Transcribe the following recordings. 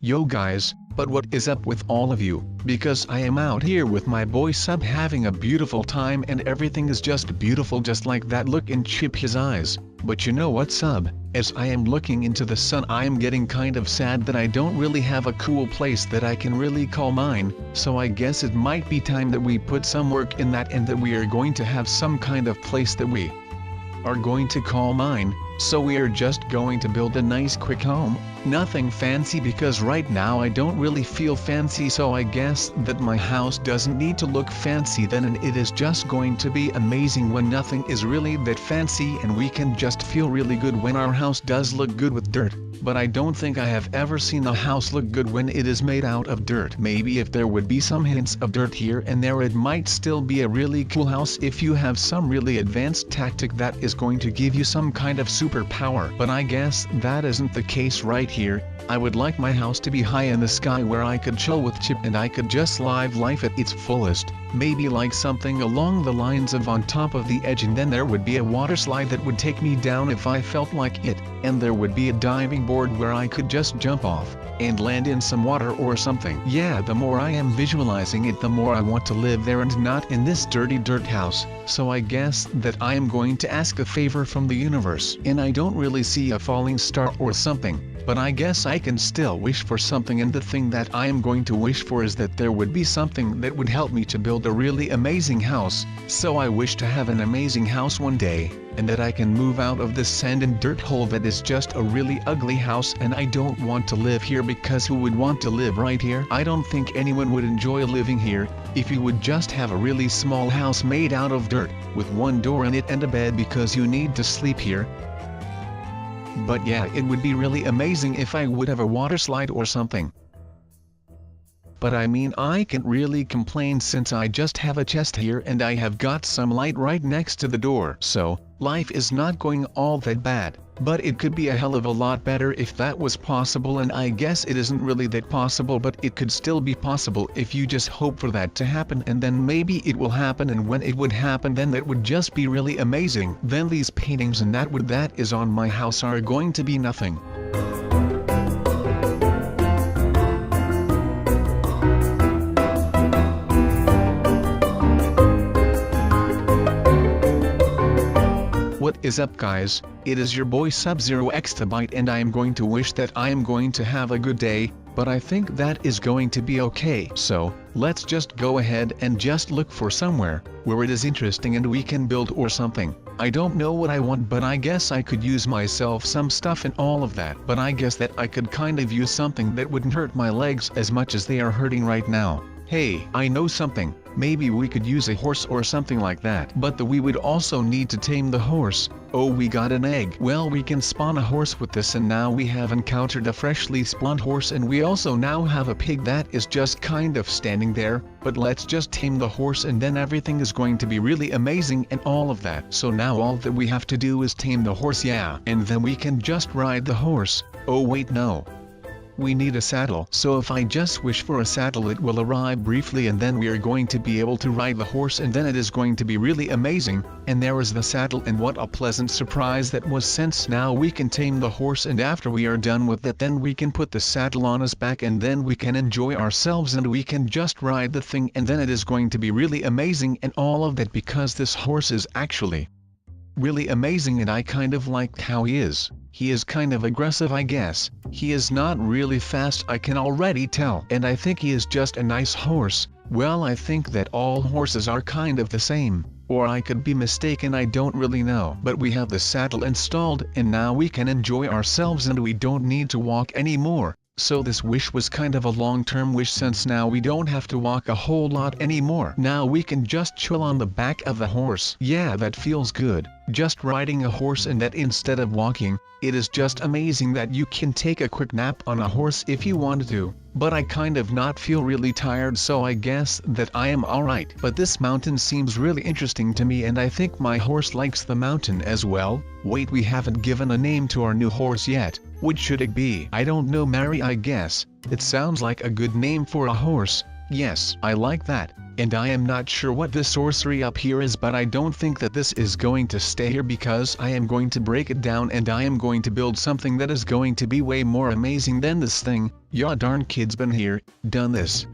Yo guys, but what is up with all of you? Because I am out here with my boy Sub having a beautiful time and everything is just beautiful, just like that look in Chip his eyes. But you know what, Sub? As I am looking into the sun, I am getting kind of sad that I don't really have a cool place that I can really call mine, so I guess it might be time that we put some work in that and that we are going to have some kind of place that we are going to call mine. So we are just going to build a nice quick home, nothing fancy, because right now I don't really feel fancy, so I guess that my house doesn't need to look fancy then, and it is just going to be amazing when nothing is really that fancy and we can just feel really good when our house does look good with dirt. But I don't think I have ever seen a house look good when it is made out of dirt. Maybe if there would be some hints of dirt here and there, it might still be a really cool house if you have some really advanced tactic that is going to give you some kind of superpower. But I guess that isn't the case right here. I would like my house to be high in the sky where I could chill with Chip and I could just live life at its fullest. Maybe like something along the lines of on top of the edge, and then there would be a water slide that would take me down if I felt like it, and there would be a diving board where I could just jump off and land in some water or something. Yeah, the more I am visualizing it, the more I want to live there and not in this dirty dirt house. So I guess that I am going to ask a favor from the universe. And I don't really see a falling star or something, but I guess I can still wish for something, and the thing that I am going to wish for is that there would be something that would help me to build a really amazing house. So I wish to have an amazing house one day, and that I can move out of this sand and dirt hole that is just a really ugly house, and I don't want to live here, because who would want to live right here? I don't think anyone would enjoy living here. If you would just have a really small house made out of dirt, with one door in it and a bed because you need to sleep here. But yeah, it would be really amazing if I would have a water slide or something. But I mean, I can't really complain since I just have a chest here and I have got some light right next to the door. So, life is not going all that bad. But it could be a hell of a lot better if that was possible, and I guess it isn't really that possible, but it could still be possible if you just hope for that to happen, and then maybe it will happen, and when it would happen, then that would just be really amazing. Then these paintings and that is on my house are going to be nothing. What is up guys, it is your boy Sub-Zero-Exabyte, and I am going to wish that I am going to have a good day, but I think that is going to be okay. So, let's just go ahead and just look for somewhere where it is interesting and we can build or something. I don't know what I want, but I guess I could use myself some stuff and all of that. But I guess that I could kind of use something that wouldn't hurt my legs as much as they are hurting right now. Hey, I know something. Maybe we could use a horse or something like that. But we would also need to tame the horse. Oh, we got an egg. Well, we can spawn a horse with this, and now we have encountered a freshly spawned horse, and we also now have a pig that is just kind of standing there. But let's just tame the horse and then everything is going to be really amazing and all of that. So now all that we have to do is tame the horse, yeah. And then we can just ride the horse. Oh wait, no. We need a saddle. So if I just wish for a saddle, it will arrive briefly, and then we are going to be able to ride the horse, and then it is going to be really amazing. And there is the saddle, and what a pleasant surprise that was, since now we can tame the horse, and after we are done with that, then we can put the saddle on his back and then we can enjoy ourselves and we can just ride the thing, and then it is going to be really amazing and all of that, because this horse is actually really amazing and I kind of like how he is. He is kind of aggressive, I guess. He is not really fast, I can already tell. And I think he is just a nice horse. Well, I think that all horses are kind of the same. Or I could be mistaken, I don't really know. But we have the saddle installed, and now we can enjoy ourselves and we don't need to walk anymore. So this wish was kind of a long-term wish, since now we don't have to walk a whole lot anymore. Now we can just chill on the back of the horse. Yeah, that feels good. Just riding a horse, and that instead of walking. It is just amazing that you can take a quick nap on a horse if you wanted to. But I kind of not feel really tired, so I guess that I am alright. But this mountain seems really interesting to me, and I think my horse likes the mountain as well. Wait, we haven't given a name to our new horse yet. What should it be? I don't know, Mary, I guess. It sounds like a good name for a horse. Yes, I like that, and I am not sure what this sorcery up here is, but I don't think that this is going to stay here because I am going to break it down and I am going to build something that is going to be way more amazing than this thing. Ya darn kid's been here, done this.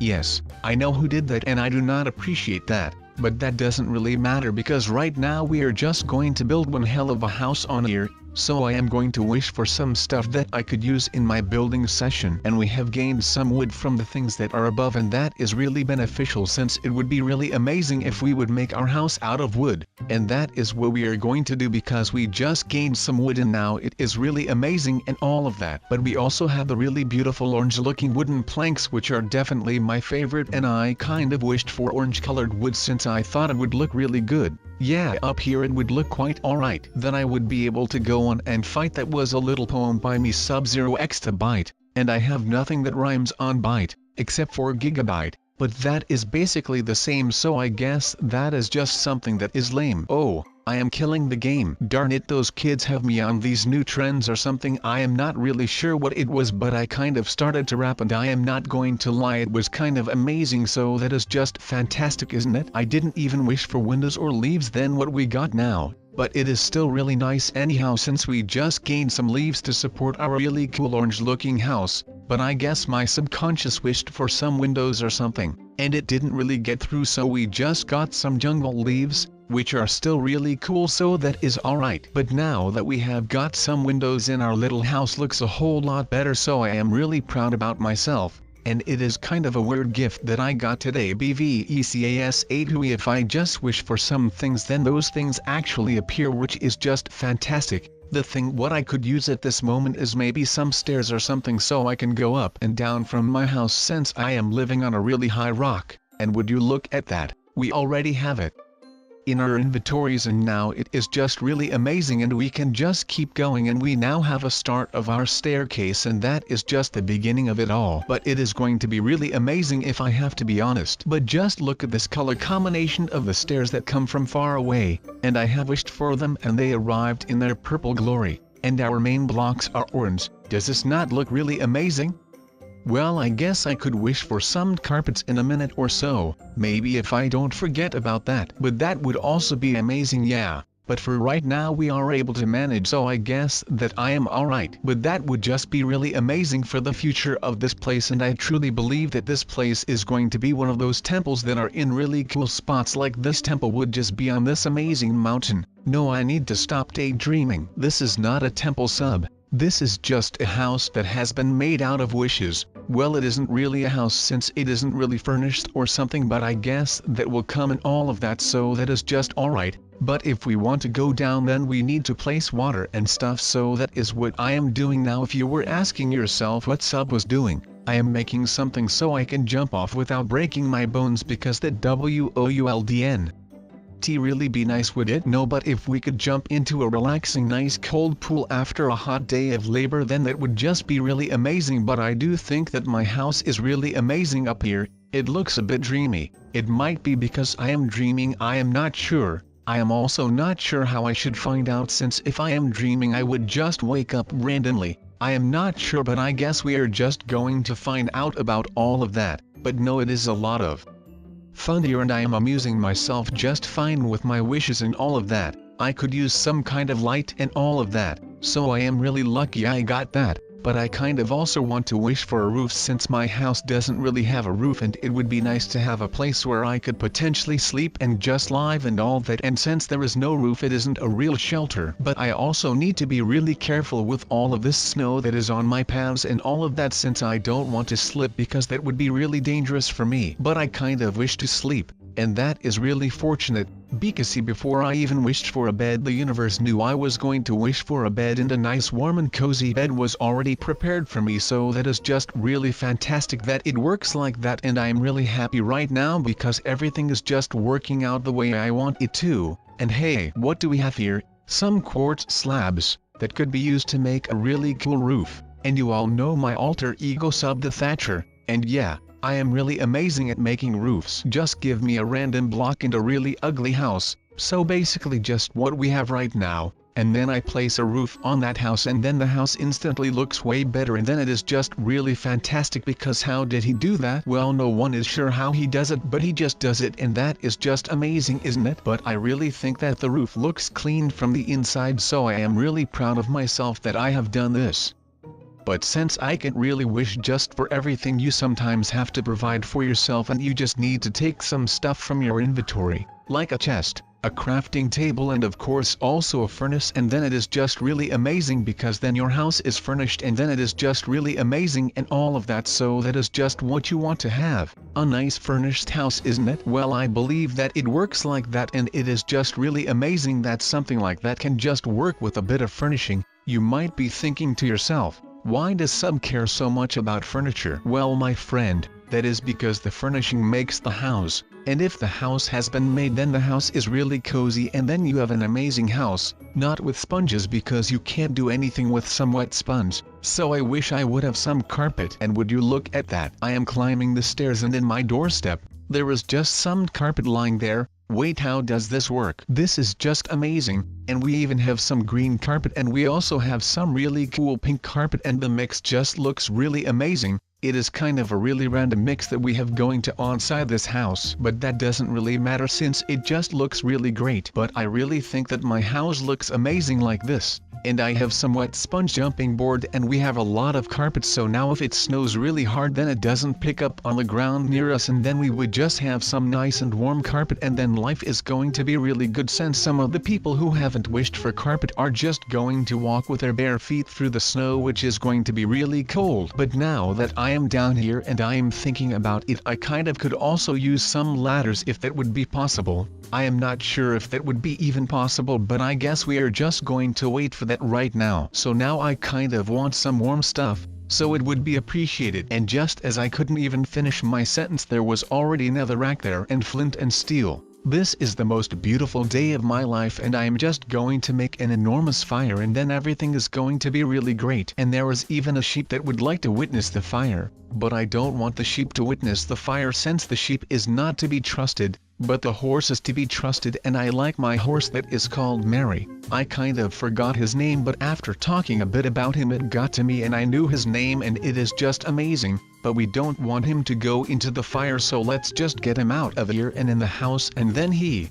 Yes, I know who did that and I do not appreciate that, but that doesn't really matter because right now we are just going to build one hell of a house on here. So I am going to wish for some stuff that I could use in my building session, and we have gained some wood from the things that are above, and that is really beneficial since it would be really amazing if we would make our house out of wood, and that is what we are going to do because we just gained some wood and now it is really amazing and all of that. But we also have the really beautiful orange looking wooden planks which are definitely my favorite, and I kind of wished for orange colored wood since I thought it would look really good. Yeah, up here it would look quite alright. Then I would be able to go on and fight. That was a little poem by me, Sub-Zero Exabyte, and I have nothing that rhymes on byte, except for gigabyte, but that is basically the same, so I guess that is just something that is lame. Oh, I am killing the game. Darn it, those kids have me on these new trends or something. I am not really sure what it was, but I kind of started to rap and I am not going to lie, it was kind of amazing, so that is just fantastic, isn't it? I didn't even wish for windows or leaves than what we got now, but it is still really nice anyhow since we just gained some leaves to support our really cool orange looking house. But I guess my subconscious wished for some windows or something, and it didn't really get through, so we just got some jungle leaves, which are still really cool, so that is alright. But now that we have got some windows in, our little house looks a whole lot better, so I am really proud about myself. And it is kind of a weird gift that I got today, BVECAS8. If I just wish for some things, then those things actually appear, which is just fantastic. The thing what I could use at this moment is maybe some stairs or something so I can go up and down from my house since I am living on a really high rock, and would you look at that, we already have it in our inventories, and now it is just really amazing, and we can just keep going, and we now have a start of our staircase, and that is just the beginning of it all. But it is going to be really amazing if I have to be honest. But just look at this color combination of the stairs that come from far away, and I have wished for them and they arrived in their purple glory, and our main blocks are orange. Does this not look really amazing? Well, I guess I could wish for some carpets in a minute or so, maybe if I don't forget about that. But that would also be amazing, yeah. But for right now we are able to manage, so I guess that I am alright. But that would just be really amazing for the future of this place, and I truly believe that this place is going to be one of those temples that are in really cool spots, like this temple would just be on this amazing mountain. No, I need to stop daydreaming. This is not a temple, sub. This is just a house that has been made out of wishes. Well, it isn't really a house since it isn't really furnished or something, but I guess that will come and all of that, so that is just alright. But if we want to go down, then we need to place water and stuff, so that is what I am doing now. If you were asking yourself what sub was doing, I am making something so I can jump off without breaking my bones, because that WOULDN really be nice, would it? No, but if we could jump into a relaxing nice cold pool after a hot day of labor, then that would just be really amazing. But I do think that my house is really amazing up here. It looks a bit dreamy. It might be because I am dreaming, I am not sure. I am also not sure how I should find out, since if I am dreaming I would just wake up randomly. I am not sure, but I guess we are just going to find out about all of that. But no, it is a lot of fun here and I am amusing myself just fine with my wishes and all of that. I could use some kind of light and all of that, so I am really lucky I got that. But I kind of also want to wish for a roof, since my house doesn't really have a roof, and it would be nice to have a place where I could potentially sleep and just live and all that. And since there is no roof, it isn't a real shelter. But I also need to be really careful with all of this snow that is on my paths and all of that, since I don't want to slip, because that would be really dangerous for me. But I kind of wish to sleep, and that is really fortunate, because see, before I even wished for a bed, the universe knew I was going to wish for a bed, and a nice warm and cozy bed was already prepared for me, so that is just really fantastic that it works like that. And I am really happy right now because everything is just working out the way I want it to. And hey, what do we have here? Some quartz slabs that could be used to make a really cool roof. And you all know my alter ego Sub the Thatcher, and yeah, I am really amazing at making roofs. Just give me a random block and a really ugly house. So basically just what we have right now. and then I place a roof on that house, and then the house instantly looks way better, and then it is just really fantastic. Because how did he do that? Well, no one is sure how he does it, but he just does it, and that is just amazing, isn't it? But I really think that the roof looks clean from the inside, so I am really proud of myself that I have done this. But since I can't really wish just for everything, you sometimes have to provide for yourself, and you just need to take some stuff from your inventory, like a chest, a crafting table, and of course also a furnace, and then it is just really amazing, because then your house is furnished, and then it is just really amazing and all of that. So that is just what you want to have, a nice furnished house, isn't it? Well, I believe that it works like that, and it is just really amazing that something like that can just work with a bit of furnishing. You might be thinking to yourself, why does Sub care so much about furniture? Well, my friend, that is because the furnishing makes the house, and if the house has been made, then the house is really cozy, and then you have an amazing house, not with sponges, because you can't do anything with some wet sponge. So I wish I would have some carpet, and would you look at that? I am climbing the stairs, and in my doorstep, there is just some carpet lying there. Wait, how does this work? This is just amazing, and we even have some green carpet, and we also have some really cool pink carpet, and the mix just looks really amazing. It is kind of a really random mix that we have going to inside this house, but that doesn't really matter since it just looks really great. But I really think that my house looks amazing like this. And I have some wet sponge jumping board, and we have a lot of carpet, so now if it snows really hard, then it doesn't pick up on the ground near us, and then we would just have some nice and warm carpet, and then life is going to be really good, since some of the people who haven't wished for carpet are just going to walk with their bare feet through the snow, which is going to be really cold. But now that I am down here and I am thinking about it, I kind of could also use some ladders if that would be possible. I am not sure if that would be even possible, but I guess we are just going to wait for that right now. So now I kind of want some warm stuff, so it would be appreciated. And just as I couldn't even finish my sentence, there was already another rack there, and flint and steel. This is the most beautiful day of my life, and I am just going to make an enormous fire, and then everything is going to be really great. And there is even a sheep that would like to witness the fire, but I don't want the sheep to witness the fire, since the sheep is not to be trusted, but the horse is to be trusted, and I like my horse that is called Mary. I kind of forgot his name, but after talking a bit about him it got to me and I knew his name, and it is just amazing. But we don't want him to go into the fire, so let's just get him out of here and in the house, and then he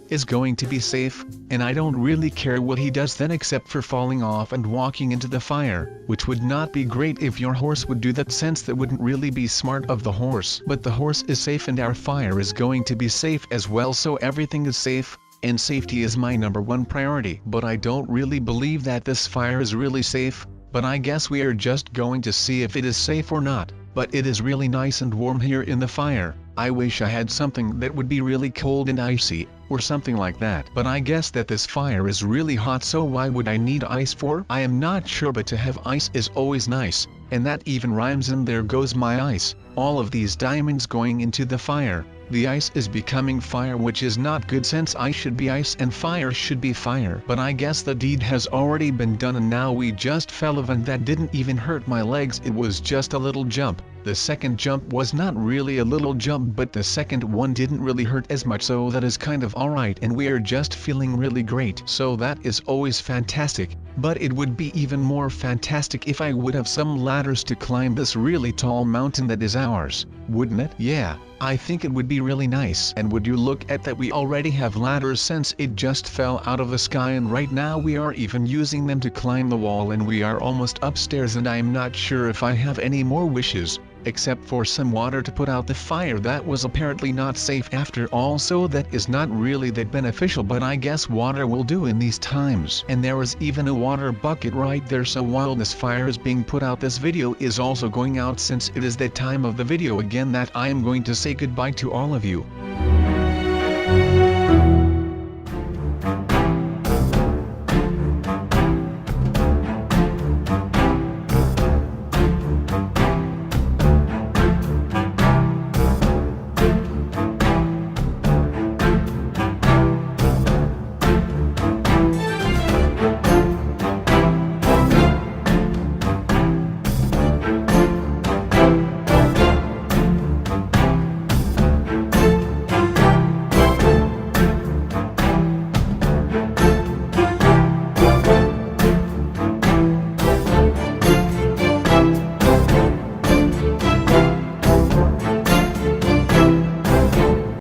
is going to be safe, and I don't really care what he does then except for falling off and walking into the fire, which would not be great if your horse would do that, since that wouldn't really be smart of the horse. But the horse is safe and our fire is going to be safe as well, so everything is safe, and safety is my #1 priority. But I don't really believe that this fire is really safe, but I guess we are just going to see if it is safe or not. But it is really nice and warm here in the fire. I wish I had something that would be really cold and icy, or something like that. But I guess that this fire is really hot, so why would I need ice for? I am not sure, but to have ice is always nice, and that even rhymes, and there goes my ice. All of these diamonds going into the fire. The ice is becoming fire, which is not good, since ice should be ice and fire should be fire. But I guess the deed has already been done, and now we just fell off, and that didn't even hurt my legs, it was just a little jump. The second jump was not really a little jump, but the second one didn't really hurt as much, so that is kind of alright, and we are just feeling really great. So that is always fantastic. But it would be even more fantastic if I would have some ladders to climb this really tall mountain that is ours, wouldn't it? Yeah, I think it would be really nice. And would you look at that, we already have ladders since it just fell out of the sky, and right now we are even using them to climb the wall, and we are almost upstairs, and I am not sure if I have any more wishes, except for some water to put out the fire. That was apparently not safe after all, so that is not really that beneficial, but I guess water will do in these times. And there is even a water bucket right there, so while this fire is being put out, this video is also going out, since it is that time of the video again that I am going to say goodbye to all of you.